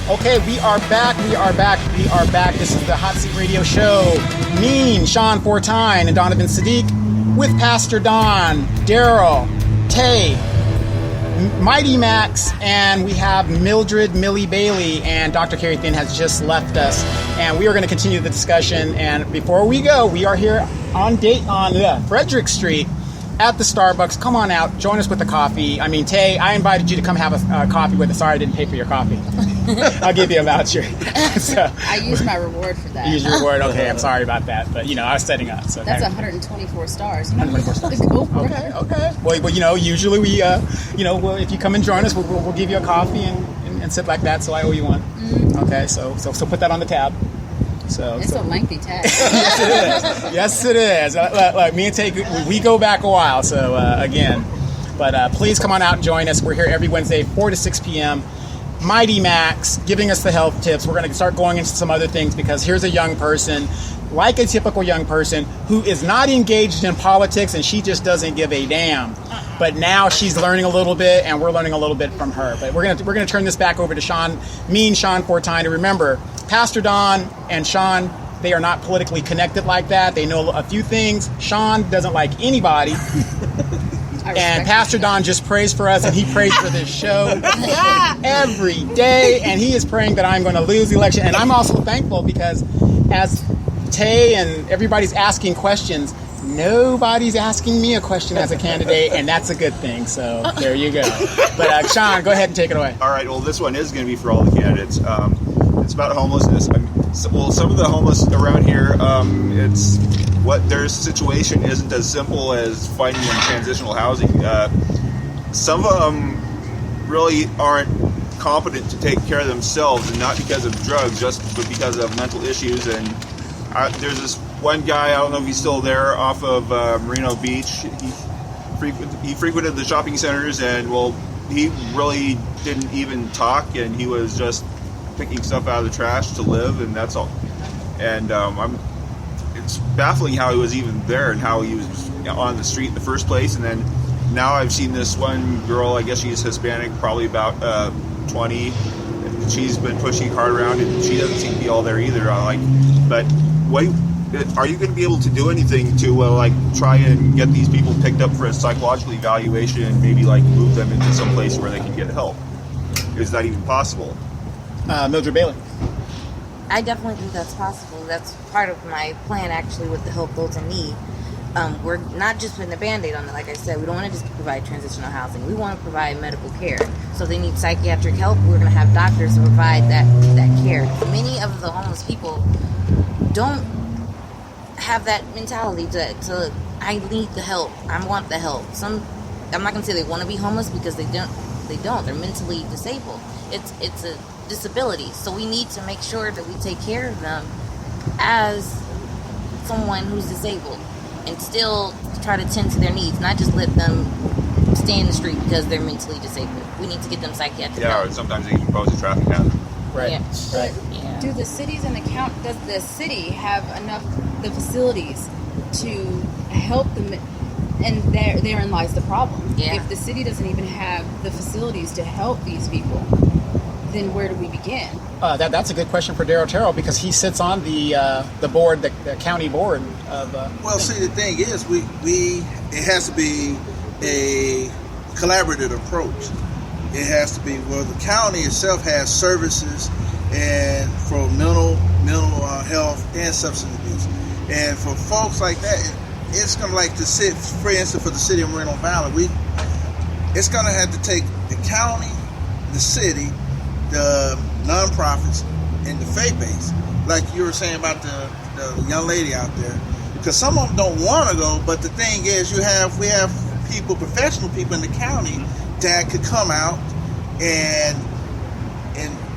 Okay, we are back. This is the Hot Seat Radio Show. Me, Sean Fortine, and Donovan Sadiq with Pastor Don, Daryl, Tay, Mighty Max, and we have Mildred Millie Bailey, and Dr. Carrie Thin has just left us. And we are going to continue the discussion. And before we go, we are here on Frederick Street at the Starbucks. Come on out, join us with a coffee. I mean, Tay, I invited you to come have a coffee with us. Sorry I didn't pay for your coffee. I'll give you a voucher. So, I used my reward for that. You used your reward? Okay, I'm sorry about that. But, I was setting up. So that's 124 stars. 124 stars. Go for it. Okay. Well, usually we, if you come and join us, we'll give you a coffee and sit like that, so I owe you one. Mm-hmm. Okay, so put that on the tab. It's a lengthy tag. Yes, it is. Look, me and Tay, we go back a while, so again. But please come on out and join us. We're here every Wednesday, 4 to 6 p.m. Mighty Max giving us the health tips. We're going to start going into some other things because here's a young person, like a typical young person, who is not engaged in politics and she just doesn't give a damn. But now she's learning a little bit and we're learning a little bit from her. But we're going to turn this back over to Sean Fortine. And remember, Pastor Don and Sean, they are not politically connected like that. They know a few things. Sean doesn't like anybody. And Pastor Don just prays for us, and he prays for this show every day, and he is praying that I'm going to lose the election. And I'm also thankful because as Tay and everybody's asking questions, nobody's asking me a question as a candidate, and that's a good thing. So there you go. But Sean, go ahead and take it away. All right. Well, this one is going to be for all the candidates. It's about homelessness. Some of the homeless around here, their situation isn't as simple as finding them transitional housing. Some of them really aren't competent to take care of themselves, and not because of drugs, but because of mental issues. And there's this one guy, I don't know if he's still there, off of Merino Beach. He frequented the shopping centers, and he really didn't even talk, and he was just picking stuff out of the trash to live, and that's all. And it's baffling how he was even there and how he was on the street in the first place. And then now I've seen this one girl, I guess she's Hispanic, probably about 20. She's been pushing hard around, and she doesn't seem to be all there either. But are you going to be able to do anything to try and get these people picked up for a psychological evaluation and maybe move them into some place where they can get help? Is that even possible? Mildred Bailey. I definitely think that's possible. That's part of my plan, actually, with the Help Those in Need. We're not just putting a Band-Aid on it. Like I said, we don't want to just provide transitional housing. We want to provide medical care. So if they need psychiatric help, we're going to have doctors to provide that care. Many of the homeless people don't have that mentality to I need the help. I want the help. I'm not going to say they want to be homeless because they don't. They're mentally disabled. It's a disability. So we need to make sure that we take care of them as someone who's disabled and still try to tend to their needs, not just let them stay in the street because they're mentally disabled. We need to get them psychiatric help. Or sometimes they can pose a traffic hazard. Right. Yeah. Right. Yeah. Do the cities and does the city have enough the facilities to help them? And therein lies the problem. Yeah. If the city doesn't even have the facilities to help these people, then where do we begin? That's a good question for Daryl Terrell because he sits on the board, the county board of. See, the thing is, it has to be a collaborative approach. It has to be the county itself has services and for mental health and substance abuse, and for folks like that. It's going to for instance, for the city of Moreno Valley, it's going to have to take the county, the city, the nonprofits, and the faith base. Like you were saying about the young lady out there. Because some of them don't want to go, but the thing is, we have people, professional people in the county that could come out and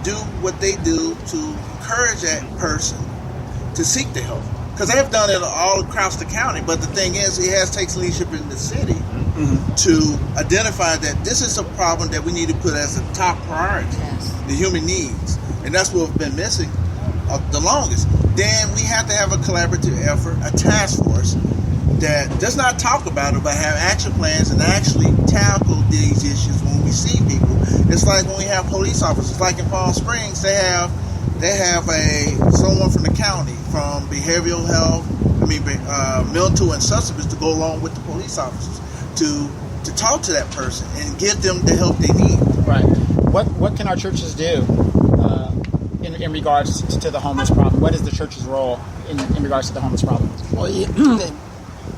do what they do to encourage that person to seek the help. Because they've done it all across the county, but the thing is, takes leadership in the city to identify that this is a problem that we need to put as a top priority, the human needs. And that's what we've been missing the longest. Then we have to have a collaborative effort, a task force, that does not talk about it, but have action plans and actually tackle these issues when we see people. It's like when we have police officers, like in Palm Springs, they have someone from the county, from behavioral health, mental and substance abuse, to go along with the police officers to talk to that person and give them the help they need. Right. What can our churches do in regards to the homeless problem? What is the church's role in regards to the homeless problem? Well,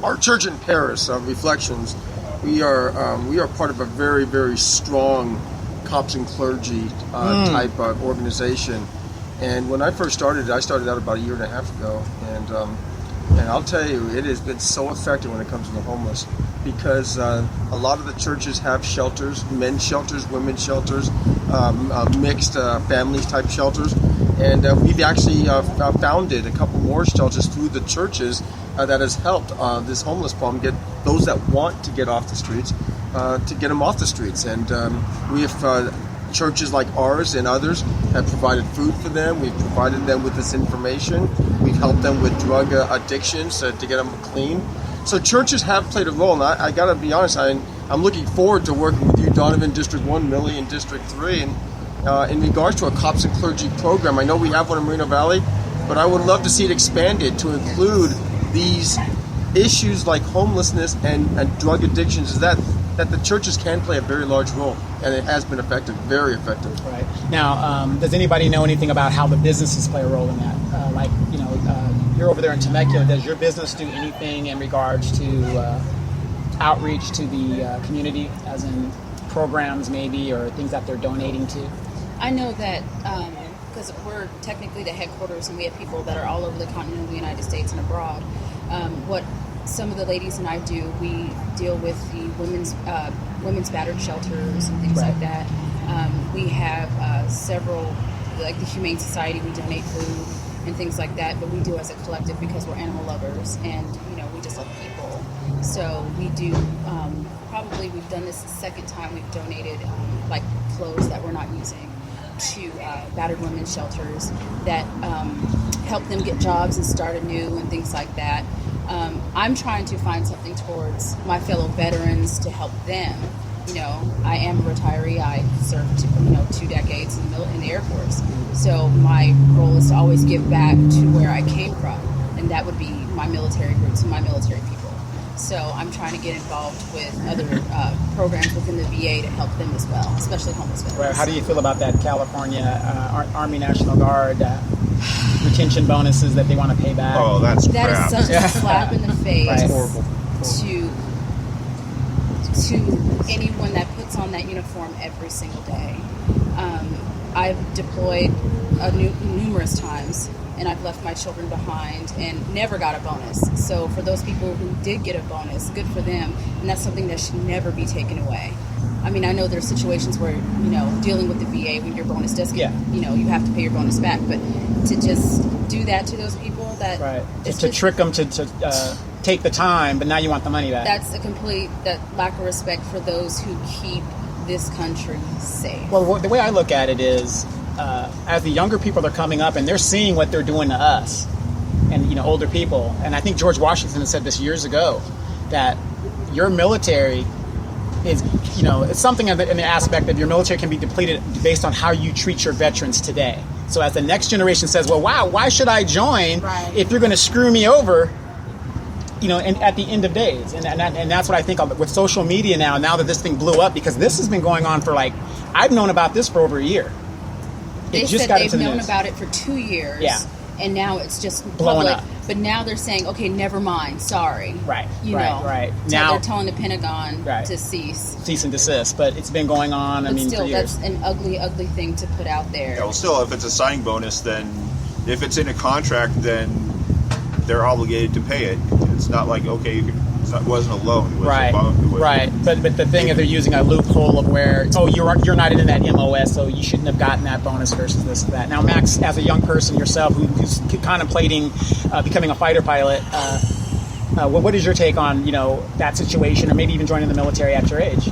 our church in Paris, Reflections, we are part of a very, very strong cops and clergy type of organization. And when I first started, I started out about a year and a half ago, and I'll tell you, it has been so effective when it comes to the homeless, because a lot of the churches have shelters, men's shelters, women's shelters, mixed families type shelters, and we've actually founded a couple more shelters through the churches that has helped this homeless problem get those that want to get off the streets to get them off the streets. And we have churches like ours and others have provided food for them. We've provided them with this information. We've helped them with drug addictions to get them clean. So churches have played a role, and I got to be honest, I'm looking forward to working with you, Donovan, District 1, Millie, and District 3. And in regards to a cops and clergy program, I know we have one in Moreno Valley, but I would love to see it expanded to include these issues like homelessness and drug addictions, is that the churches can play a very large role, and it has been effective, very effective. Right. Now, does anybody know anything about how the businesses play a role in that? You're over there in Temecula. Does your business do anything in regards to outreach to the community, as in programs maybe, or things that they're donating to? I know that because we're technically the headquarters and we have people that are all over the continent of the United States and abroad. What some of the ladies and I do, we deal with the women's battered shelters and things like that. We have several, like the Humane Society, we donate food and things like that, but we do as a collective because we're animal lovers and we just love people. So we do, probably we've done this the second time we've donated like clothes that we're not using to battered women's shelters that help them get jobs and start anew and things like that. I'm trying to find something towards my fellow veterans to help them. I am a retiree. I served 2 decades in the Air Force. So my role is to always give back to where I came from, and that would be my military roots and my military people. So I'm trying to get involved with other programs within the VA to help them as well, especially homeless veterans. Right. How do you feel about that California Army National Guard retention bonuses that they want to pay back? Oh, that's That crap. is such a slap in the face. Right. Horrible. To anyone that puts on that uniform every single day. I've deployed numerous times, and I've left my children behind and never got a bonus. So for those people who did get a bonus, good for them, and that's something that should never be taken away. I mean, I know there's situations where, dealing with the VA, when your bonus does get, you have to pay your bonus back, but to just do that to those people, that Right. it's To just, trick them to take the time, but now you want the money back. that's a complete lack of respect for those who keep this country safe. Well, the way I look at it is, as the younger people are coming up and they're seeing what they're doing to us, and older people, and I think George Washington said this years ago, that your military is, it's something in the aspect of your military can be depleted based on how you treat your veterans today. So as the next generation says, well, wow, why should I join if you're going to screw me over? And at the end of days, and that's what I think with social media now that this thing blew up, because this has been going on for I've known about this for over a year. They said they've known about it for 2 years. Yeah. And now it's just Blowing public. up. But now they're saying, okay, never mind, sorry. Right, Right. So now they're telling the Pentagon Right. to cease. cease and desist, but it's been going on. But still, for years. that's an ugly, ugly thing to put out there. Yeah, well, still, if it's a signing bonus, then if it's in a contract, then they're obligated to pay it. It's not like, okay, it wasn't a loan. It was Right, a bond. It was- right. But the thing is, they're using a loophole of where, you're not in that MOS, so you shouldn't have gotten that bonus versus this and that. Now, Max, as a young person yourself who's contemplating becoming a fighter pilot, what is your take on that situation, or maybe even joining the military at your age?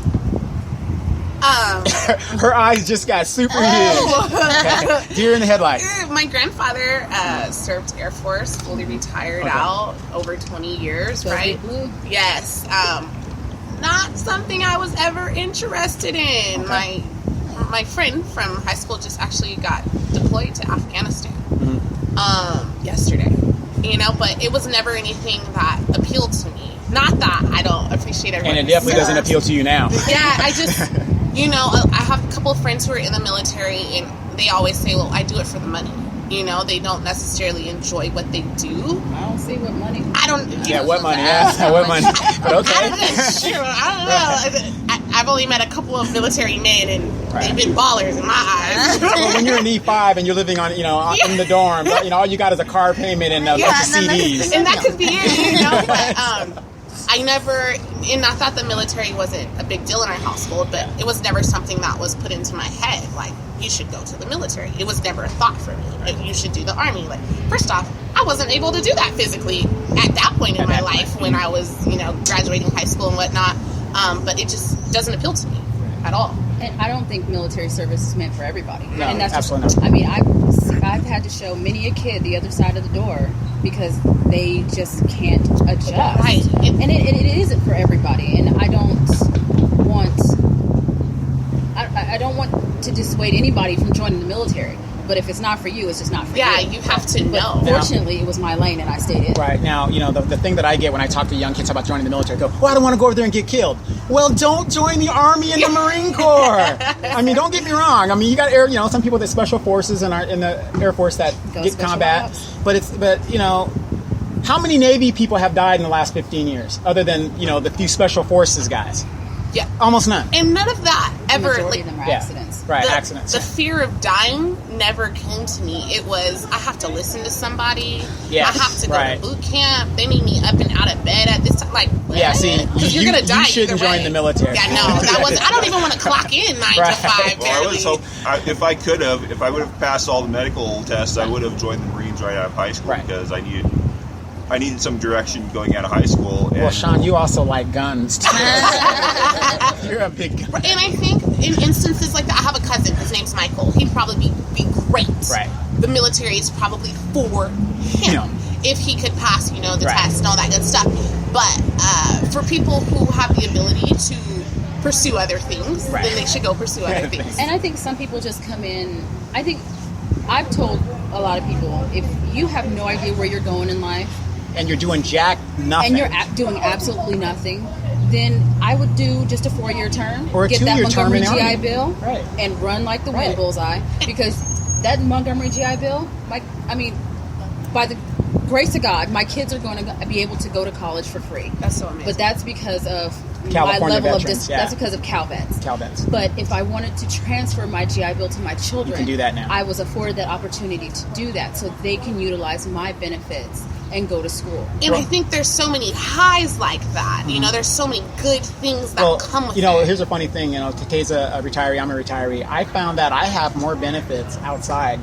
Her eyes just got super huge. Deer in the headlights. My grandfather served Air Force, fully retired out over 20 years, right? Blue. Yes. Not something I was ever interested in. My friend from high school just actually got deployed to Afghanistan yesterday. You know, but it was never anything that appealed to me. Not that I don't appreciate everyone. And it definitely doesn't appeal to you now. Yeah, I just, you know, I have a couple of friends who are in the military, and they always say, well, I do it for the money. You know, they don't necessarily enjoy what they do. I don't see what money. I don't. Yeah, what money? Yeah, what money? But okay. I don't know. I've only met a couple of military men, and they've been ballers in my eyes. Well, when you're an E5 and you're living on, you know, in the dorm, you know, all you got is a car payment and a bunch of CDs. And that could be it, you know. But I never, and I thought the military wasn't a big deal in our household, but it was never something that was put into my head. Like, you should go to the military. It was never a thought for me. Like, you should do the Army. Like, first off, I wasn't able to do that physically at that point in my life when I was, you know, graduating high school and whatnot. But it just doesn't appeal to me at all. And I don't think military service is meant for everybody. No, and that's absolutely just, not. I mean, I've had to show many a kid the other side of the door because they just can't adjust. Right. And it isn't for everybody. And I don't want to dissuade anybody from joining the military. But if it's not for you, it's just not for you. Yeah, you have to know. Fortunately, it was my lane and I stayed in. Right. Now, you know, the thing that I get when I talk to young kids about joining the military, I go, well, I don't want to go over there and get killed. Well, don't join the Army and the Marine Corps. I mean, don't get me wrong. I mean, you got some people that special forces and are in the Air Force that get special combat. ops. But you know, how many Navy people have died in the last 15 years other than, you know, the few special forces guys? Yeah. Almost none. And none of that The ever, majority like, of them are Yeah. accidents. Right, the, accidents. The fear of dying never came to me. It was, I have to listen to somebody. Yeah, I have to go right. to boot camp. They need me up and out of bed at this time. Like, what? Yeah, see, because you're you- gonna die. you shouldn't either join way. the military. Yeah, no, that was. I don't even want to clock in 9 Right. to 5. Well, I barely. was hope if I would have passed all the medical tests, I would have joined the Marines right out of high school Right. because I needed some direction going out of high school. And Well, Sean, you also like guns, too. You're a big gun. And I think in instances like that, I have a cousin. His name's Michael. He'd probably be great. Right. The military is probably for him Yeah. if he could pass, you know, the Right. test and all that good stuff. But for people who have the ability to pursue other things, Right. then they should go pursue other things. And I think some people just come in. I think I've told a lot of people, if you have no idea where you're going in life And you're doing jack nothing. and you're doing absolutely nothing, then I would do just a 4-year term, Or a get that 2-year term Montgomery in the GI Army. Bill, Right. and run like the wind Right. bullseye. Because that Montgomery GI Bill, by the grace of God, my kids are going to be able to go to college for free. That's so amazing. But that's because of California my level veterans, of yeah. that's because of CalVets. CalVets. But if I wanted to transfer my GI Bill to my children, You can do that now. I was afforded that opportunity to do that, so they can utilize my benefits and go to school. And I think there's so many highs like that. You know, there's so many good things that come with you know, it. here's a funny thing. You know, Tate's a retiree. I'm a retiree. I found that I have more benefits outside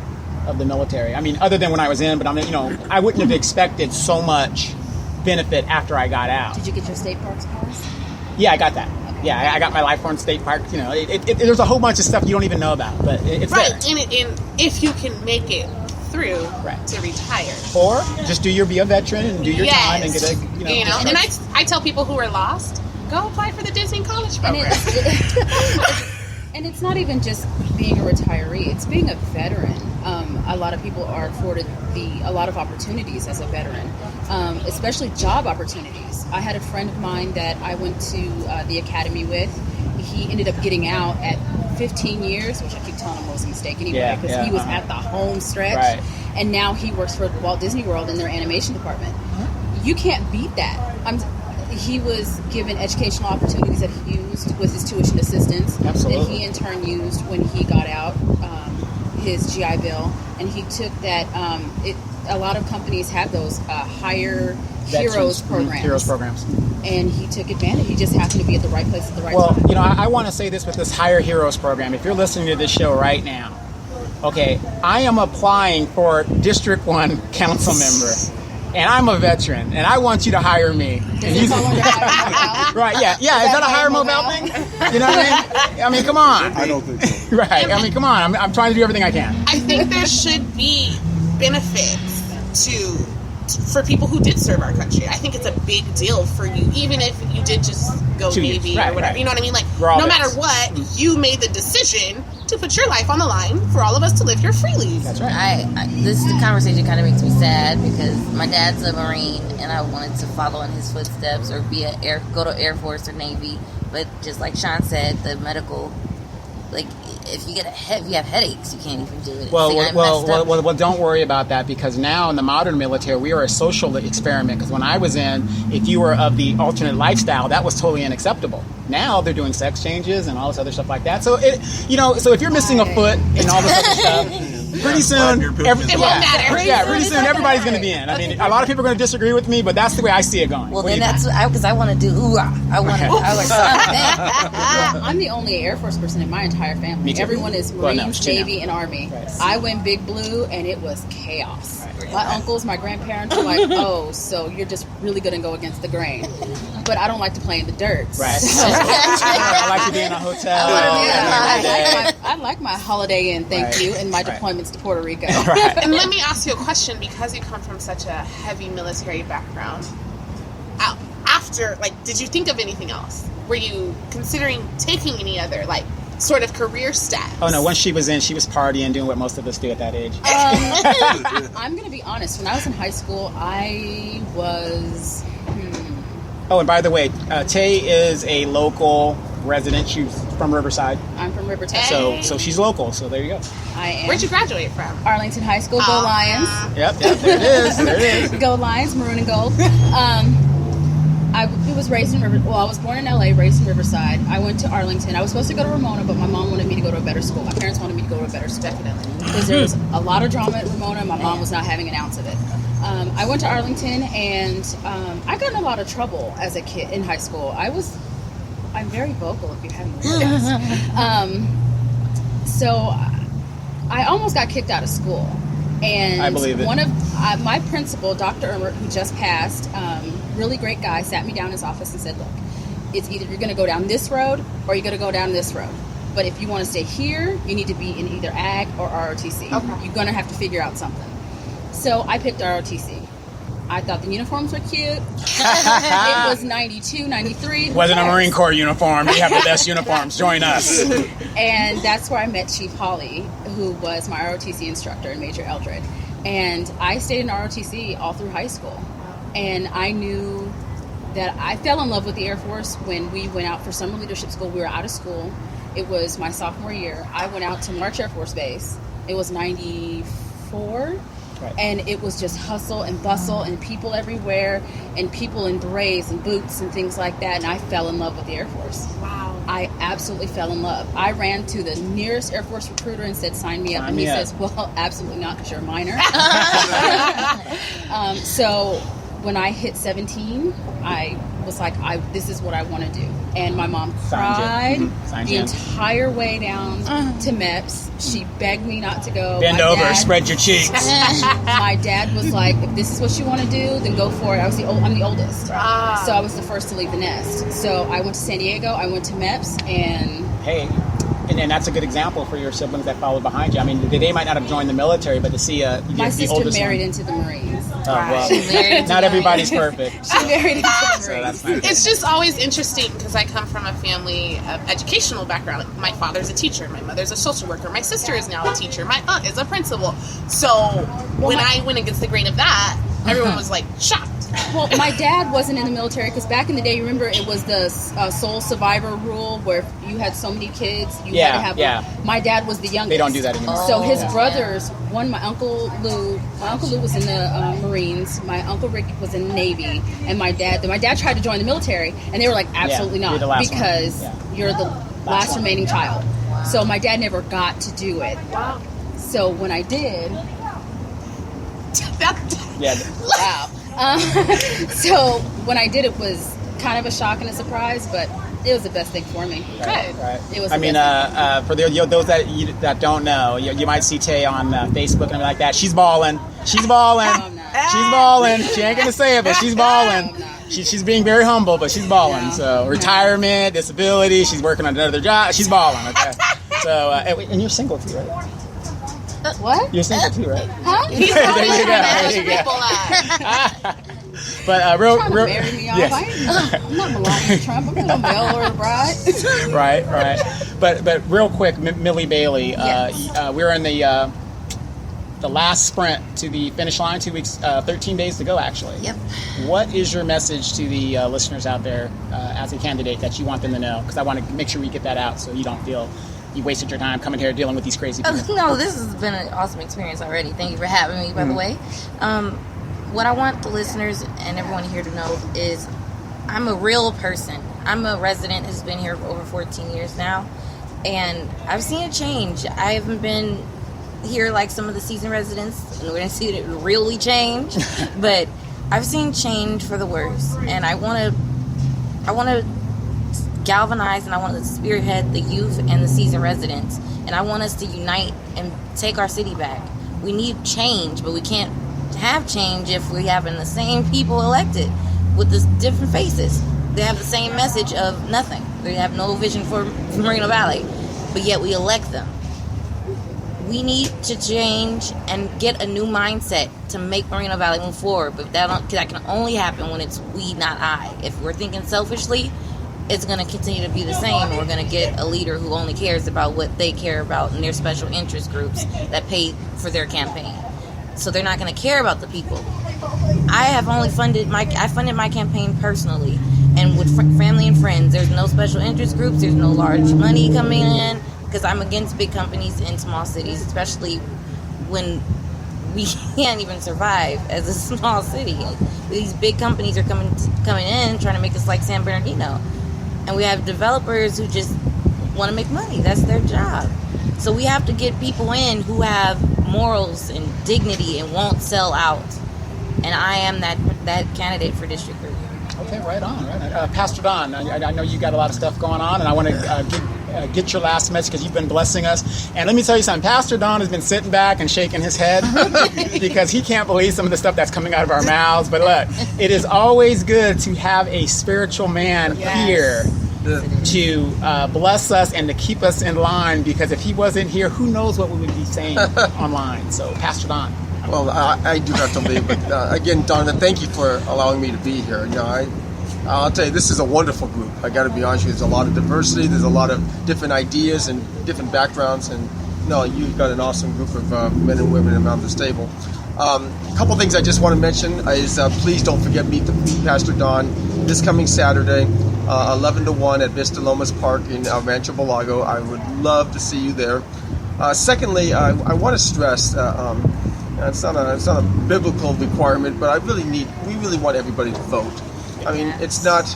of the military. I mean, other than when I was in, but I wouldn't have expected so much benefit after I got out. Did you get your state parks pass? Yeah, I got that. Yeah, I got my Lifehorn State Park. You know, there's a whole bunch of stuff you don't even know about, but it's Right, there. and if you can make it through Right. to retire. Or just be a veteran and do your time and get a, you know. And I tell people who are lost, go apply for the Disney College And Program. and it's not even just being a retiree; it's being a veteran. A lot of people are afforded a lot of opportunities as a veteran, especially job opportunities. I had a friend of mine that I went to the academy with. He ended up getting out at 15 years, which I keep telling him was a mistake anyway, because he was at the home stretch, Right. and now he works for Walt Disney World in their animation department. You can't beat that. He was given educational opportunities that he used with his tuition assistance. Absolutely. That he in turn used when he got out his GI Bill, and he took that. A lot of companies have those hire heroes programs. Heroes programs. And he took advantage. He just happened to be at the right place at the right Well, time. you know, I want to say this with this Hire Heroes program. If you're listening to this show right now, okay, I am applying for District 1 council member. and I'm a veteran, and I want you to hire me. And Does it fall under hire Moval? right? Yeah. Is that a hire Moval thing? You know what I mean? I mean, come on. I don't think so. Right. I mean, come on. I'm trying to do everything I can. I think there should be benefits for people who did serve our country. I think it's a big deal for you, even if you did just go 2 years. Navy Right, or whatever. right. You know what I mean? Like, We're all no matter vets. what, you made the decision to put your life on the line for all of us to live here freely. That's right. I this conversation kind of makes me sad because my dad's a Marine and I wanted to follow in his footsteps or go to Air Force or Navy, but just like Sean said, the medical, like if you have headaches, you can't even do it. Well, See, I messed up. well, don't worry about that, because now in the modern military, we are a social experiment. Because when I was in, if you were of the alternate lifestyle, that was totally unacceptable. Now they're doing sex changes and all this other stuff like that. So so if you're missing a foot and all this other stuff, pretty soon, It won't matter. Pretty soon, everybody's going to be in. I mean, a lot of people are going to disagree with me, but that's the way I see it going. Well, What do then you that's because I want to do hoorah. I want to. I was like, I'm the only Air Force person in my entire family. Me too. Everyone is Well, no, Marines, it's two now. Navy, and Army. Right. I went Big Blue, and it was chaos. My uncles, my grandparents were like, "Oh, so you're just really going to go against the grain?" But I don't like to play in the dirt. Right. So, I like to be in a hotel. I like my Holiday Inn, thank Right. you, and my Right. deployments to Puerto Rico. And let me ask you a question, because you come from such a heavy military background. After, did you think of anything else? Were you considering taking any other, sort of career steps? Oh no! Once she was in, she was partying, doing what most of us do at that age. I'm going to be honest. When I was in high school, I was... Oh, and by the way, Tay is a local resident. She's from Riverside, I'm from River, Texas. so she's local. So there you go. I am. Where'd you graduate from? Arlington High School. Go Lions. Yep, there it is. There it is. Go Lions, maroon and gold. I was raised in River. Well, I was born in LA, raised in Riverside. I went to Arlington. I was supposed to go to Ramona, but my mom wanted me to go to a better school. My parents wanted me to go to a better school, definitely, because there was a lot of drama at Ramona. My mom was not having an ounce of it. I went to Arlington, and I got in a lot of trouble as a kid in high school. I'm very vocal, if you haven't noticed. So I almost got kicked out of school. And I believe it. One of my principal, Dr. Ermert, who just passed, really great guy, sat me down in his office and said, "Look, it's either you're going to go down this road or you're going to go down this road. But if you want to stay here, you need to be in either ag or ROTC. Okay. You're going to have to figure out something." So I picked ROTC. I thought the uniforms were cute. It was 92, 93. Wasn't a Marine Corps uniform. We have the best uniforms. Join us. And that's where I met Chief Holly, who was my ROTC instructor, and Major Eldred. And I stayed in ROTC all through high school. And I knew that I fell in love with the Air Force when we went out for summer leadership school. We were out of school. It was my sophomore year. I went out to March Air Force Base. It was 94. Right. And it was just hustle and bustle and people everywhere and people in berets and boots and things like that. And I fell in love with the Air Force. Wow. I absolutely fell in love. I ran to the nearest Air Force recruiter and said, "Sign me up." Sign And me he up. says, "Well, absolutely not, because you're a minor." So when I hit 17, I was like, this is what I want to do. And my mom cried Signed you. Mhm. Signed the you. entire way down to MEPS. She begged me not to go. Bend My over, dad- spread your cheeks. My dad was like, "If this is what you want to do, then go for it." I'm the oldest, so I was the first to leave the nest. So I went to San Diego. I went to MEPS, and Hey, and that's a good example for your siblings that followed behind you. I mean, they might not have joined the military, but to see my the sister oldest married one. into the Marines. Oh, well, She married into not the everybody's perfect. She married into the So Marines. that's nice. It's just always interesting because I come from a family of educational background. My father's a teacher, my mother's a social worker, my sister is now a teacher, my aunt is a principal. So when I went against the grain of that, everyone was like shocked. Well, my dad wasn't in the military because back in the day, you remember it was the sole survivor rule where if you had so many kids, you had to have Yeah. My dad was the youngest. They don't do that anymore. So his Yeah. brothers, my Uncle Lou was in the Marines, my Uncle Rick was in the Navy, and my dad tried to join the military, and they were like, absolutely you're not, the last one. because Yeah. you're the last one. remaining child. So my dad never got to do it. So when I did, Yeah. wow. So when I did, it was kind of a shock and a surprise, but it was the best thing for me. Right, right. It was I the mean, best for those that don't know, you might see Tay on Facebook and everything like that. She's balling. She's balling. No, I'm not. She's balling. She ain't gonna say it, but she's balling. She's being very humble, but she's balling. Yeah. So retirement, disability. She's working on another job. She's balling. Okay. So and you're single too, right? What? You're single too, right? Huh? He's There always you go, trying to there you match go. people up. But real, Trying to marry me off. yes. I'm not belonging to Trump. I'm not a mail order bride. right. But real quick, Millie Bailey. Yes. We're in the last sprint to the finish line. 2 weeks, 13 days to go, actually. Yep. What is your message to the listeners out there as a candidate that you want them to know? Because I want to make sure we get that out so you don't feel you wasted your time coming here dealing with these crazy people. No, this has been an awesome experience already. Thank you for having me, by the way. What I want the listeners and everyone here to know is I'm a real person. I'm a resident who's been here for over 14 years now, and I've seen a change. I haven't been here like some of the seasoned residents, and we're going to see it really change, but I've seen change for the worse, and I want to galvanize, and I want to spearhead the youth and the seasoned residents, and I want us to unite and take our city back. We need change, but we can't have change if we're having the same people elected with the different faces. They have the same message of nothing. They have no vision for Moreno Valley, but yet we elect them. We need to change and get a new mindset to make Moreno Valley move forward, but that can only happen when it's we, not I. If we're thinking selfishly, it's going to continue to be the same. We're going to get a leader who only cares about what they care about and their special interest groups that pay for their campaign. So they're not going to care about the people. I have only funded my campaign personally and with family and friends. There's no special interest groups. There's no large money coming in because I'm against big companies in small cities, especially when we can't even survive as a small city. These big companies are coming in trying to make us like San Bernardino. And we have developers who just want to make money. That's their job. So we have to get people in who have morals and dignity and won't sell out. And I am that candidate for District 3. Okay, right on. Pastor Don, I know you got a lot of stuff going on, and I want to get your last message because you've been blessing us. And let me tell you something. Pastor Don has been sitting back and shaking his head because he can't believe some of the stuff that's coming out of our mouths. But look, it is always good to have a spiritual man here to bless us and to keep us in line, because if he wasn't here, who knows what we would be saying online. So, Pastor Don. Well, I do have to leave, but again, Donna, thank you for allowing me to be here. You know, I'll tell you, this is a wonderful group. I got to be honest with you. There's a lot of diversity. There's a lot of different ideas and different backgrounds, and no, you've got an awesome group of men and women around this table. A couple things I just want to mention is please don't forget Meet Pastor Don this coming Saturday, 11 to 1 at Vista Lomas Park in Rancho Balago. I would love to see you there. Secondly, I want to stress. It's not a biblical requirement, but we really want everybody to vote. I mean, it's not.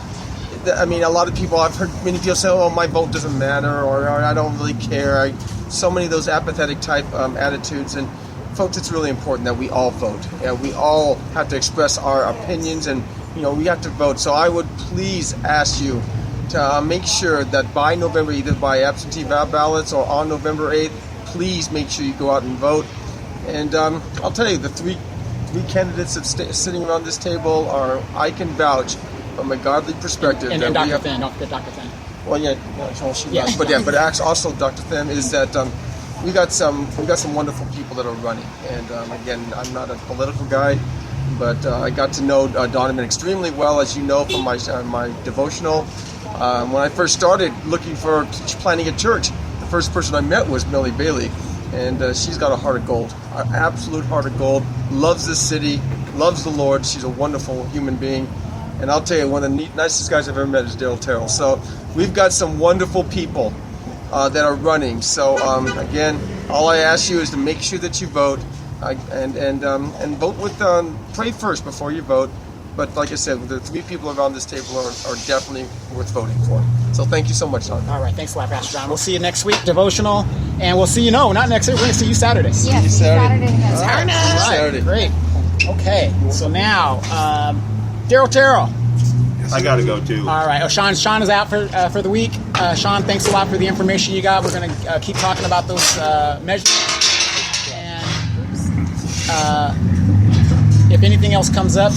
I mean, a lot of people, I've heard many people say, "Oh, my vote doesn't matter," or "I don't really care." So many of those apathetic type attitudes. And folks, it's really important that we all vote. And we all have to express our opinions, and we have to vote. So I would please ask you to make sure that by November, either by absentee ballots or on November 8th, please make sure you go out and vote. And I'll tell you, the three candidates that sitting around this table I can vouch from a godly perspective. And Dr. Finn, don't forget Dr. Finn. Well, but actually also Dr. Finn is that we got some wonderful people that are running. And again, I'm not a political guy, but I got to know Donovan extremely well, as you know, from my devotional. When I first started looking for planning a church, the first person I met was Millie Bailey. And she's got a heart of gold, an absolute heart of gold, loves this city, loves the Lord. She's a wonderful human being. And I'll tell you, one of the nicest guys I've ever met is Daryl Terrell. So we've got some wonderful people that are running. So again, all I ask you is to make sure that you vote and vote with, pray first before you vote. But like I said, the three people around this table are definitely worth voting for. So thank you so much, Don. All right, thanks a lot, Pastor John. We'll see you next week, devotional, and we'll see you. No, not next week. We're going to see you Saturday. Yeah, see you Saturday. Turn up. Saturday. Great. Okay, so now Daryl Terrell. I got to go too. All right. Oh, Sean is out for the week. Sean, thanks a lot for the information you got. We're going to keep talking about those measures. And if if anything else comes up,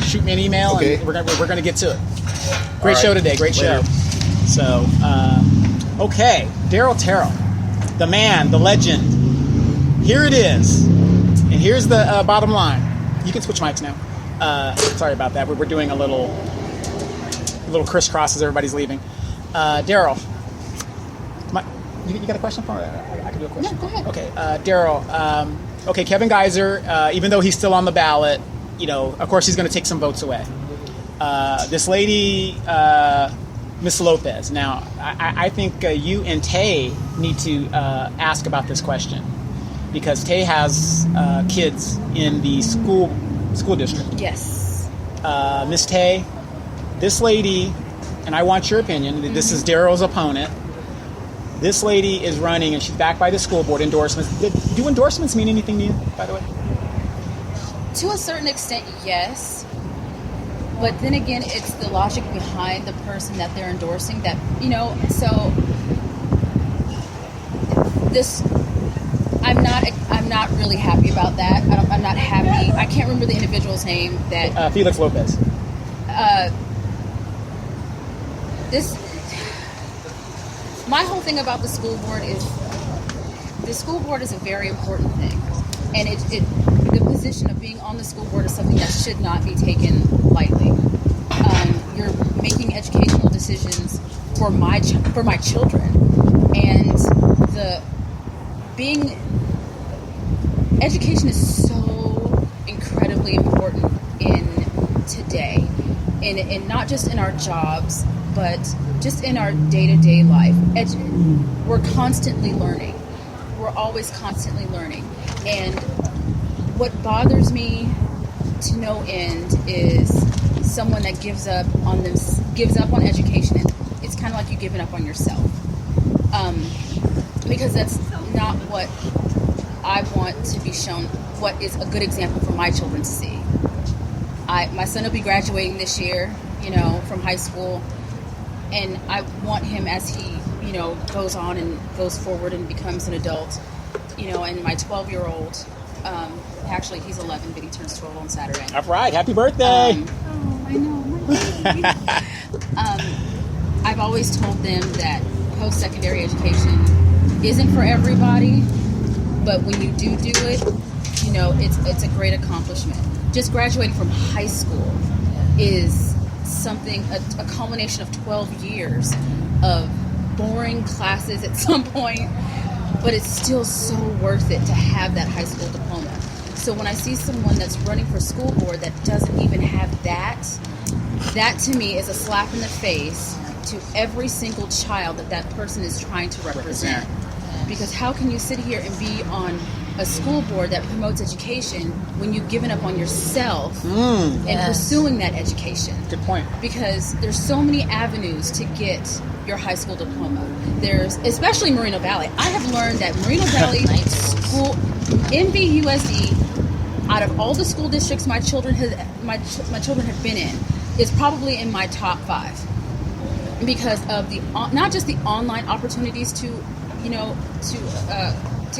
shoot me an email, Okay. and we're gonna get to it. Great All show right. today. Great Later. show. So, okay, Daryl Terrell, the man, the legend. Here it is, and here's the bottom line. You can switch mics now. Sorry about that. We're doing a little crisscross as everybody's leaving. Daryl, you got a question for me? I can do a question. No, go ahead. Okay, Daryl. Okay, Kevin Geyser, even though he's still on the ballot, of course he's going to take some votes away. This lady, Miss Lopez. Now, I think you and Tay need to ask about this question because Tay has kids in the school district. Yes. Miss Tay, this lady, and I want your opinion. This is Daryl's opponent. This lady is running, and she's backed by the school board endorsements. Do endorsements mean anything to you, by the way? To a certain extent, yes. But then again, it's the logic behind the person that they're endorsing that, so this, I'm not really happy about that. I'm not happy. I can't remember the individual's name that, Felix Lopez. my whole thing about the school board is a very important thing. And the position of being on the school board is something that should not be taken lightly. You're making educational decisions for my children, and education is so incredibly important in today, and not just in our jobs, but just in our day-to-day life. We're constantly learning. We're always constantly learning, and what bothers me to no end is someone that gives up on education. And it's kind of like you giving up on yourself, because that's not what I want to be shown. What is a good example for my children to see? My son will be graduating this year, from high school, and I want him, as he goes on and goes forward and becomes an adult, and my 12-year-old. Actually, he's 11, but he turns 12 on Saturday. All right, happy birthday! I know, my baby. I've always told them that post-secondary education isn't for everybody, but when you do it, it's a great accomplishment. Just graduating from high school is something, a culmination of 12 years of boring classes at some point, but it's still so worth it to have that high school diploma. So when I see someone that's running for school board that doesn't even have that to me is a slap in the face to every single child that person is trying to represent. Because how can you sit here and be on a school board that promotes education when you've given up on yourself and pursuing that education? Good point. Because there's so many avenues to get your high school diploma. There's, especially Moreno Valley. I have learned that Moreno Valley school, MVUSD, out of all the school districts my children have been in, is probably in my top 5 because of the not just the online opportunities to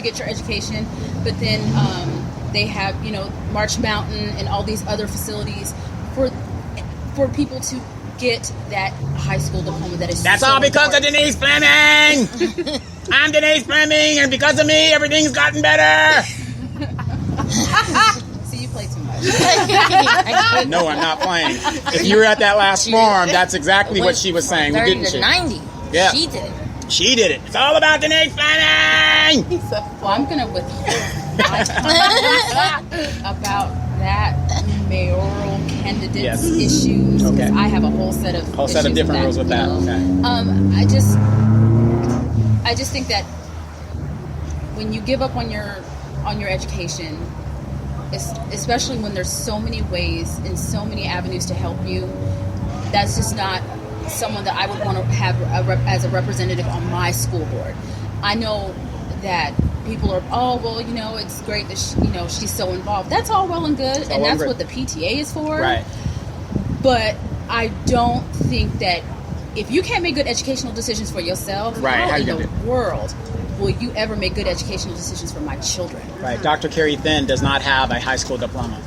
get your education, but then they have March Mountain and all these other facilities for people to get that high school diploma. That's all because of Denise Fleming. I'm Denise Fleming, and because of me, everything's gotten better. See, you play too much. No, I'm not playing. If you were at that last farm, that's exactly what she was saying, 30 didn't to she? 90. Yeah. She did it. She did it. It's all about Denise Fleming. Well, I'm going to withhold my comment about that mayoral candidate's issues. Okay. I have a whole set of different rules with that. Okay. I just think that when you give up on your education, especially when there's so many ways and so many avenues to help you, that's just not someone that I would want to have as a representative on my school board. I know that people are, it's great that she's so involved. That's all well and good, and that's what the PTA is for. Right. But I don't think that if you can't make good educational decisions for yourself, right, how in the world will you ever make good educational decisions for my children? Right. Dr. Carrie Thin does not have a high school diploma.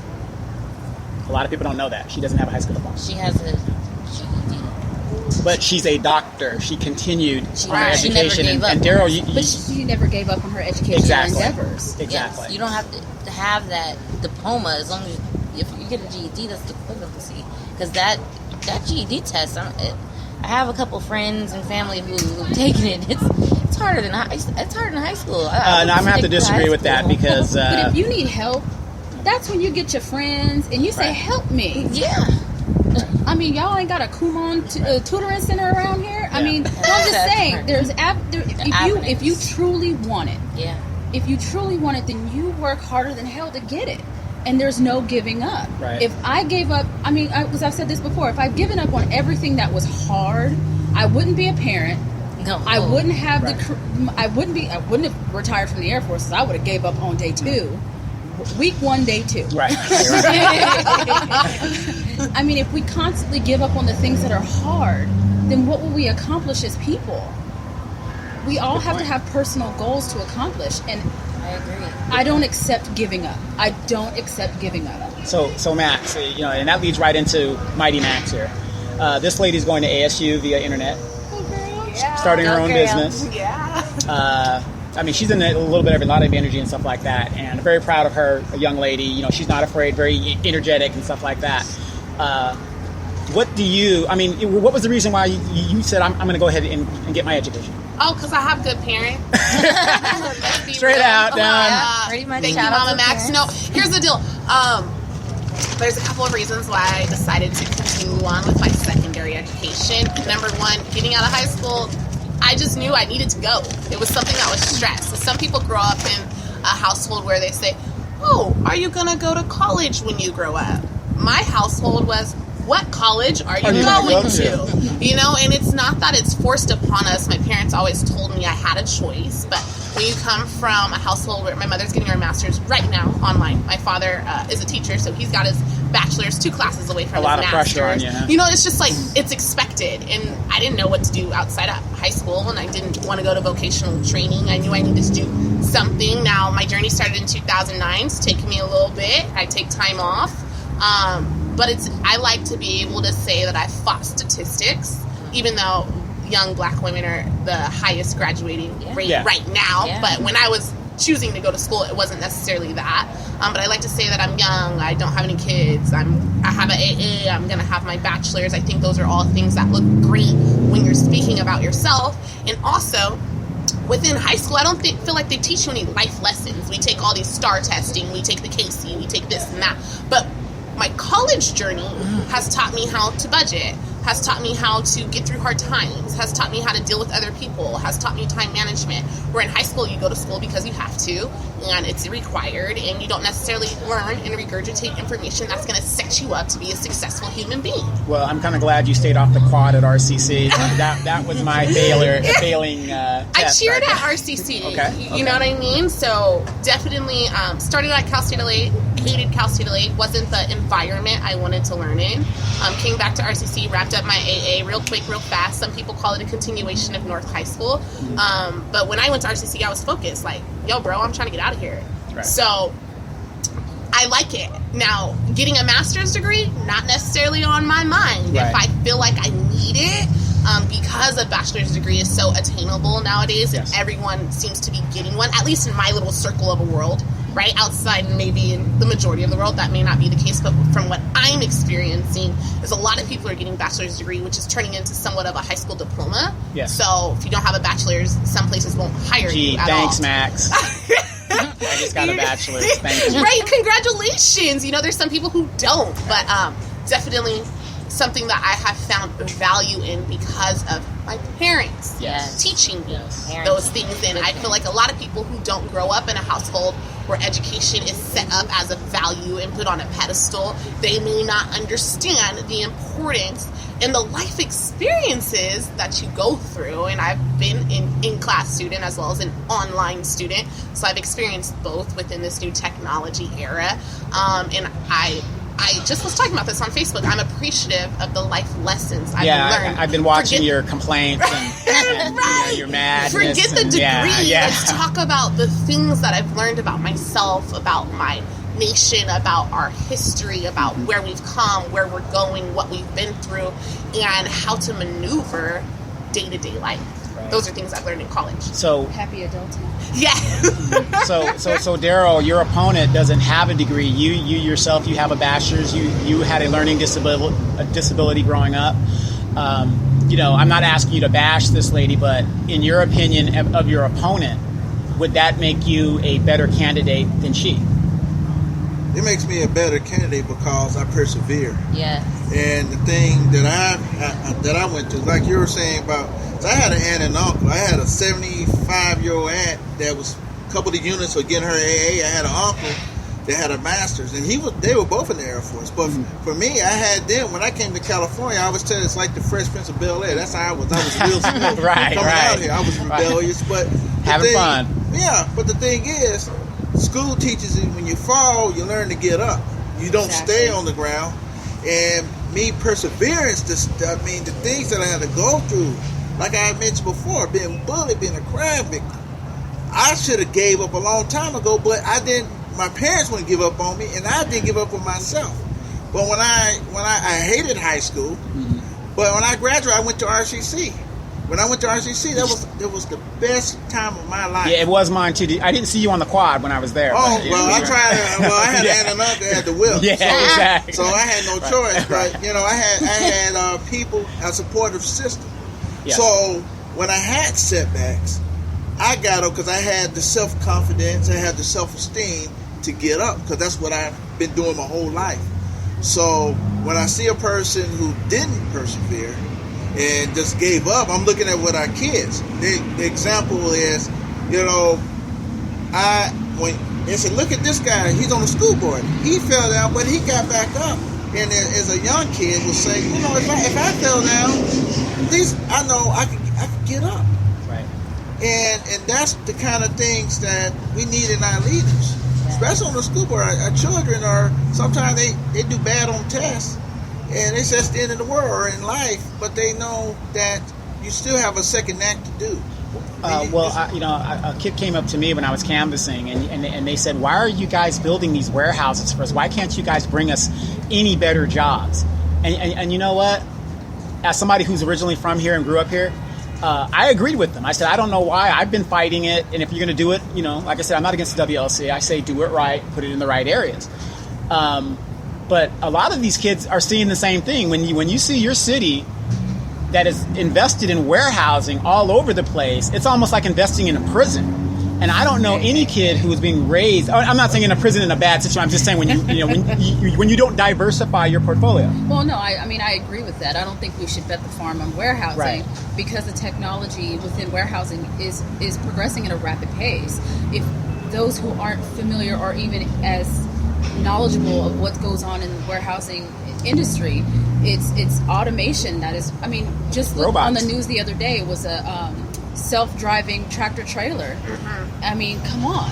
A lot of people don't know that. She doesn't have a high school diploma. She has a GED. But she's a doctor. She continued on her Right. She never education. gave up. And Daryl, But she never gave up on her educational Exactly. endeavors. exactly. Yes, you don't have to have that diploma as long as if you get a GED, that's the equivalency. Because that GED test, I have a couple friends and family who've taken it. It's harder than high school. No, I'm gonna have to disagree with that because But if you need help, that's when you get your friends and you say, Right. "Help me." yeah. I mean, y'all ain't got a Kumon tutoring center around here. I Yeah. mean, I'm just That's saying, right. there's if you truly want it, Yeah. if you truly want it, then you work harder than hell to get it. And there's no giving up. Right. If I gave up, I mean, because I've said this before, if I'd given up on everything that was hard, I wouldn't be a parent. No. I wouldn't have Right. I wouldn't have retired from the Air Force. I would have gave up on day 2, week 1, day 2. right. I mean, if we constantly give up on the things that are hard, then what will we accomplish as people? We all have to have personal goals to accomplish, and I agree. I don't accept giving up. I don't accept giving up. So Max, and that leads right into Mighty Max here. This lady's going to ASU via internet, starting her Go own girl. business. Yeah. I mean, she's in a little bit of a lot of energy and stuff like that, and I'm very proud of her, a young lady. She's not afraid, very energetic and stuff like that. What was the reason why you said, I'm going to go ahead and get my education? Oh, because I have good parents. Let's be Straight real. out, down. Pretty much. Thank you, Shout out Mama to Max. parents. No, here's the deal. There's a couple of reasons why I decided to continue on with my secondary education. Number one, getting out of high school, I just knew I needed to go. It was something that was stress. So some people grow up in a household where they say, "Oh, are you going to go to college when you grow up?" My household was, "What college are you Are you gonna going go to?" And it's not that it's forced upon us. My parents always told me I had a choice, but when you come from a household where my mother's getting her master's right now online, my father is a teacher, so he's got his bachelor's 2 classes away from A lot his of master's. pressure on you, huh? It's just like it's expected, and I didn't know what to do outside of high school, and I didn't want to go to vocational training. I knew I needed to do something. Now my journey started in 2009. It's taken me a little bit. I take time off. But I like to be able to say that I fought statistics, even though young black women are the highest graduating rate Yeah. right now. Yeah. But when I was choosing to go to school, it wasn't necessarily that. But I like to say that I'm young. I don't have any kids. I have an AA. I'm going to have my bachelor's. I think those are all things that look great when you're speaking about yourself. And also, within high school, I don't feel like they teach you any life lessons. We take all these STAR testing. We take the KC. We take this and that. But my college journey has taught me how to budget, has taught me how to get through hard times, has taught me how to deal with other people, has taught me time management. Where in high school, you go to school because you have to, and it's required, and you don't necessarily learn and regurgitate information that's going to set you up to be a successful human being. Well, I'm kind of glad you stayed off the quad at RCC. That was my failing I test. cheered at RCC. Okay, You know what I mean? So definitely started at Cal State LA, hated Cal State LA, wasn't the environment I wanted to learn in. Came back to RCC, wrapped up my AA real quick, real fast. Some people call it a continuation of North High School. But when I went to RCC, I was focused. Like, yo, bro, I'm trying to get out of here. Right. So I like it. Now, getting a master's degree, not necessarily on my mind. Right. If I feel like I need it, because a bachelor's degree is so attainable nowadays, Yes. and everyone seems to be getting one, at least in my little circle of a world, right? Outside, maybe in the majority of the world, that may not be the case, but from what I'm experiencing, is a lot of people are getting bachelor's degree, which is turning into somewhat of a high school diploma. Yes. So if you don't have a bachelor's, some places won't hire Gee, you at thanks, all. Max. I just got a bachelor's. Thank you. Right, congratulations. There's some people who don't, but definitely something that I have found value in because of my parents Yes. teaching me Yes. those things. And I feel like a lot of people who don't grow up in a household where education is set up as a value and put on a pedestal, they may not understand the importance and the life experiences that you go through. And I've been an in-class student as well as an online student, so I've experienced both within this new technology era. And I just was talking about this on Facebook. I'm appreciative of the life lessons I've learned. I've been watching your complaints and your madness. Forget the and- degree. Yeah. Let's talk about the things that I've learned about myself, about my nation, about our history, about where we've come, where we're going, what we've been through, and how to maneuver day-to-day life. Right. Those are things I've learned in college. So Happy adulting. Yeah. so Daryl, your opponent doesn't have a degree. You yourself, you have a bachelor's. You had a learning disability growing up. I'm not asking you to bash this lady, but in your opinion of your opponent, would that make you a better candidate than she? It makes me a better candidate because I persevere. Yes. And the thing that I went through, like you were saying about, so I had an aunt and uncle. I had a 75-year-old aunt that was a couple of units for getting her AA. I had an uncle that had a master's, and they were both in the Air Force. But for me, I had them. When I came to California, I was telling it's like the Fresh Prince of Bel-Air. That's how I was. I was real smooth. Right, coming right. out here. I was rebellious, but Having fun. Yeah, but the thing is, school teaches you when you fall, you learn to get up. You don't stay on the ground. And me, perseverance, the things that I had to go through, like I mentioned before, being bullied, being a crime victim. I should have gave up a long time ago, but I didn't. My parents wouldn't give up on me, and I didn't give up on myself. But when I hated high school, but when I graduated, I went to RCC. When I went to RCC, that was the best time of my life. Yeah, it was mine too. I didn't see you on the quad when I was there. Oh, well, I tried. Well, I had an aunt and uncle that had the whip. Yeah, exactly. So I had no choice. But I had people, a supportive system. Yes. So when I had setbacks, I got up because I had the self-confidence, I had the self-esteem to get up because that's what I've been doing my whole life. So when I see a person who didn't persevere and just gave up, I'm looking at what our kids. The example is, when they said, look at this guy, he's on the school board. He fell down, but he got back up. And as a young kid would say, if I fell down, at least I know I could get up. Right. And that's the kind of things that we need in our leaders, especially on the school board. Our children sometimes they do bad on tests, and it's just the end of the world or in life, but they know that you still have a second act to do. A kid came up to me when I was canvassing, and they said, why are you guys building these warehouses for us? Why can't you guys bring us any better jobs? And you know what? As somebody who's originally from here and grew up here, I agreed with them. I said, I don't know why. I've been fighting it, and if you're going to do it, like I said, I'm not against the WLC. I say do it right, put it in the right areas. But a lot of these kids are seeing the same thing. When you see your city that is invested in warehousing all over the place, it's almost like investing in a prison. And I don't know any kid who is being raised. I'm not saying in a prison in a bad situation. I'm just saying when you don't diversify your portfolio. Well, no, I agree with that. I don't think we should bet the farm on warehousing, right, because the technology within warehousing is progressing at a rapid pace. If those who aren't familiar or even as knowledgeable of what goes on in the warehousing industry, it's automation that is. Just look on the news the other day. It was a self-driving tractor trailer. Come on,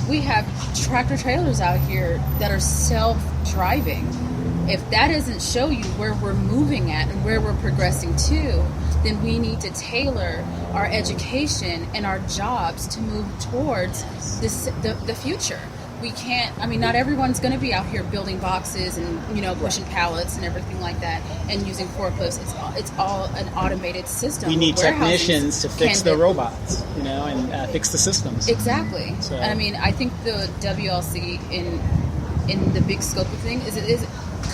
we have tractor trailers out here that are self-driving. If that doesn't show you where we're moving at and where we're progressing to, then we need to tailor our education and our jobs to move towards the future. We can't, not everyone's going to be out here building boxes and, pushing pallets and everything like that and using forklifts. It's all an automated system. We need technicians to fix the robots, and fix the systems. Exactly. So. I think the WLC in the big scope of things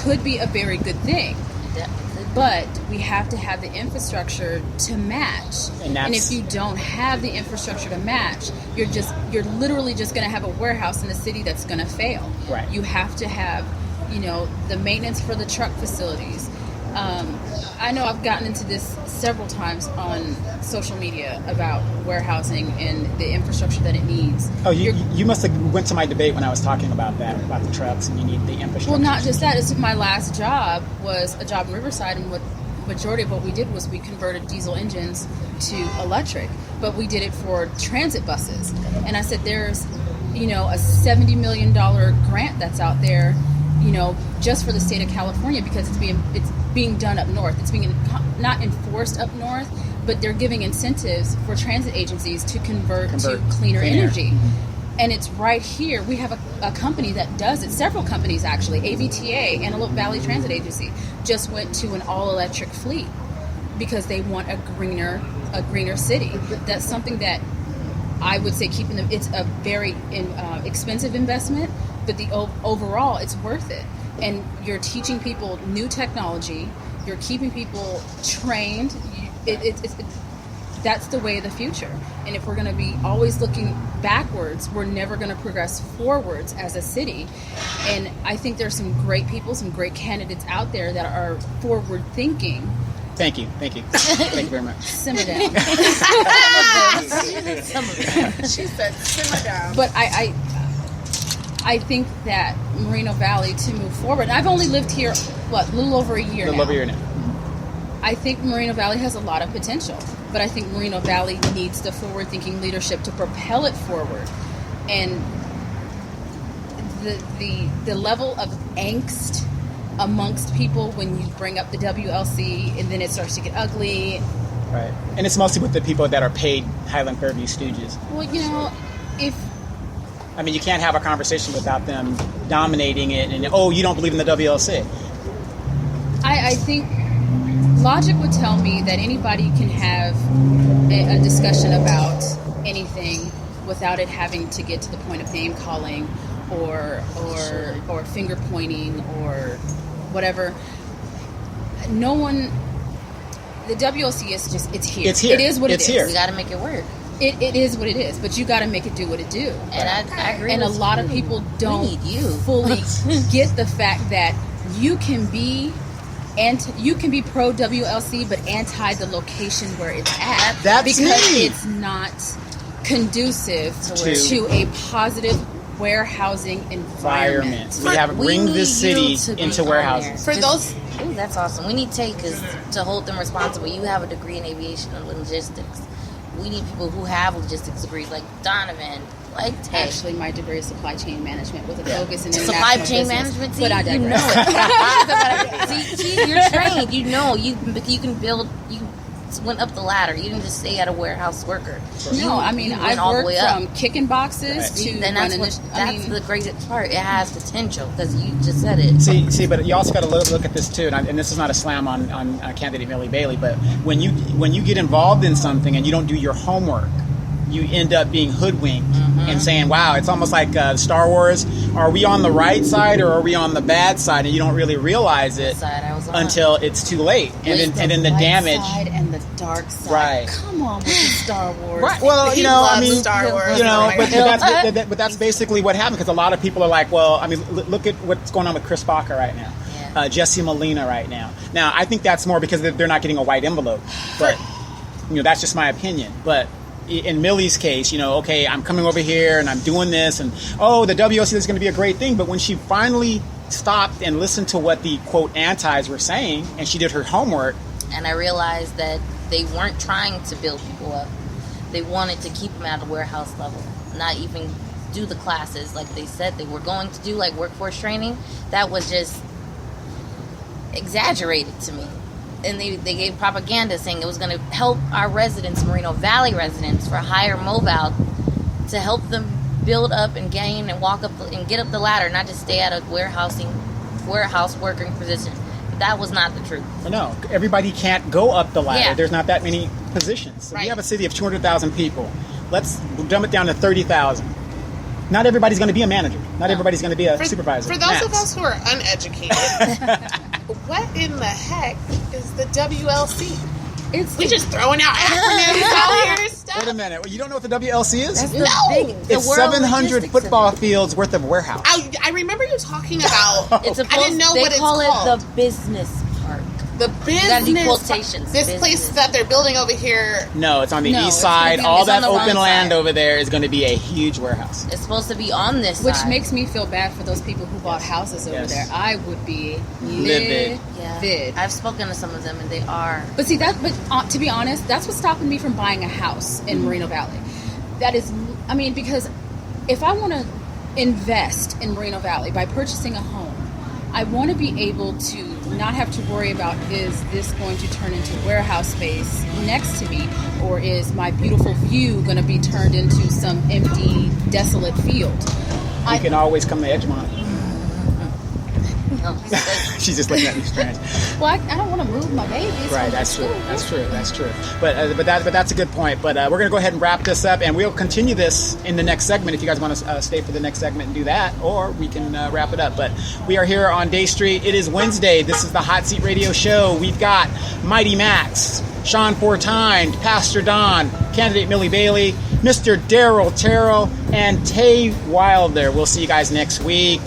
could be a very good thing. But we have to have the infrastructure to match. And if you don't have the infrastructure to match, you're literally just going to have a warehouse in a city that's going to fail. Right. You have to have, the maintenance for the truck facilities. I know I've gotten into this several times on social media about warehousing and the infrastructure that it needs. Oh, you must have went to my debate when I was talking about that, about the trucks, and you need the infrastructure. Well, not just that. It's my last job was a job in Riverside, and what majority of what we did was we converted diesel engines to electric, but we did it for transit buses. And I said, there's, a $70 million grant that's out there, just for the state of California, because it's being done up north. It's being not enforced up north, but they're giving incentives for transit agencies to convert to cleaner energy. And it's right here. We have a company that does it. Several companies, actually. AVTA, Antelope Valley Transit Agency, just went to an all-electric fleet because they want a greener city. That's something that I would say keeping them. It's a very expensive investment, but overall, it's worth it. And you're teaching people new technology. You're keeping people trained. That's the way of the future. And if we're going to be always looking backwards, we're never going to progress forwards as a city. And I think there's some great people, some great candidates out there that are forward thinking. Thank you. Thank you very much. Simmer down. She said, simmer down. But I think that Moreno Valley, to move forward, I've only lived here, a little over a year now. I think Moreno Valley has a lot of potential, but I think Moreno Valley needs the forward-thinking leadership to propel it forward. And the level of angst amongst people when you bring up the WLC, and then it starts to get ugly. Right. And it's mostly with the people that are paid Highland Fairview stooges. Well, you can't have a conversation without them dominating it and, you don't believe in the WLC. I think logic would tell me that anybody can have a discussion about anything without it having to get to the point of name calling or finger pointing or whatever. No one. The WLC is it's here. It's here. It is what it's it is. Here. We got to make it work. It is what it is, but you got to make it do what it do. And I agree. And a with lot you. of people don't We need you. fully get the fact that you can be pro WLC, but anti the location where it's at. That's because me. it's not conducive To- to a positive warehousing environment. We have We bring need this city you to be into on warehouses. there. For those, Ooh, that's awesome. We need takers to hold them responsible. You have a degree in aviation and logistics. We need people who have logistics degrees, like Donovan, like Tay. Actually, my degree is supply chain management with a focus in Supply international chain business. management, But I you know digress. it. see, you're trained. You know, you can build. You went up the ladder. You didn't just stay at a warehouse worker. No, I mean, you went I've all the worked way up. from kicking boxes to And that's running. that's the greatest part. It has potential because you just said it. See, but you also got to look at this too, and this is not a slam on candidate Millie Bailey, but when you get involved in something and you don't do your homework, you end up being hoodwinked and saying, wow, it's almost like Star Wars. Are we on the right side or are we on the bad side? And you don't really realize it Side I was on. until it's too late. And then the light damage. side and the dark side. Right. Come on with the Star Wars. Right. Well, he loves Star Wars. But that's basically what happened because a lot of people are like, well, I mean, look at what's going on with Chris Baca right now. Yeah. Jesse Molina right now. Now, I think that's more because they're not getting a white envelope. But, that's just my opinion. But in Millie's case, okay, I'm coming over here and I'm doing this and, the WLC is going to be a great thing. But when she finally stopped and listened to what the, quote, antis were saying and she did her homework. And I realized that they weren't trying to build people up. They wanted to keep them at the warehouse level, not even do the classes like they said they were going to do, like workforce training. That was just exaggerated to me. And they gave propaganda saying it was going to help our residents, Moreno Valley residents, for higher mobile to help them build up and gain and walk up and get up the ladder, not just stay at a warehouse working position. But that was not the truth. Well, no, everybody can't go up the ladder. Yeah. There's not that many positions. So Right. we have a city of 200,000 people. Let's dumb it down to 30,000. Not everybody's going to be a manager. Not everybody's going to be a supervisor. For those of Max. us who are uneducated, what in the heck is the WLC? We just throwing out acronyms out here. Stuff. Wait a minute. You don't know what the WLC is? That's the No! big, the It's world 700 logistics football of it. fields worth of warehouse. I remember you talking about. It's I didn't know they what it's call called. it the business park. The gotta do business. quotations, This business. place that they're building over here. No, it's on the No, east it's gonna side. be- All it's on that the wrong open land side. over there is going to be a huge warehouse. It's supposed to be on this Which side. makes me feel bad for those people who bought houses over Yes. there. I would be Livid. livid. I've spoken to some of them, and they are. But see, to be honest, that's what's stopping me from buying a house in Moreno Valley. That is, because if I want to invest in Moreno Valley by purchasing a home, I want to be able to not have to worry about, is this going to turn into warehouse space next to me, or is my beautiful view going to be turned into some empty, desolate field? You can always come to Edgemont. No, She's just looking at me strange. Well, I don't want to move my babies. Right, from that's true. school. That's true. But that's a good point. But we're going to go ahead and wrap this up, and we'll continue this in the next segment. If you guys want to stay for the next segment and do that, or we can wrap it up. But we are here on Day Street. It is Wednesday. This is the Hot Seat Radio Show. We've got Mighty Max, Sean Fortine, Pastor Don, candidate Millie Bailey, Mr. Daryl Terrell, and Tay Wilder. We'll see you guys next week.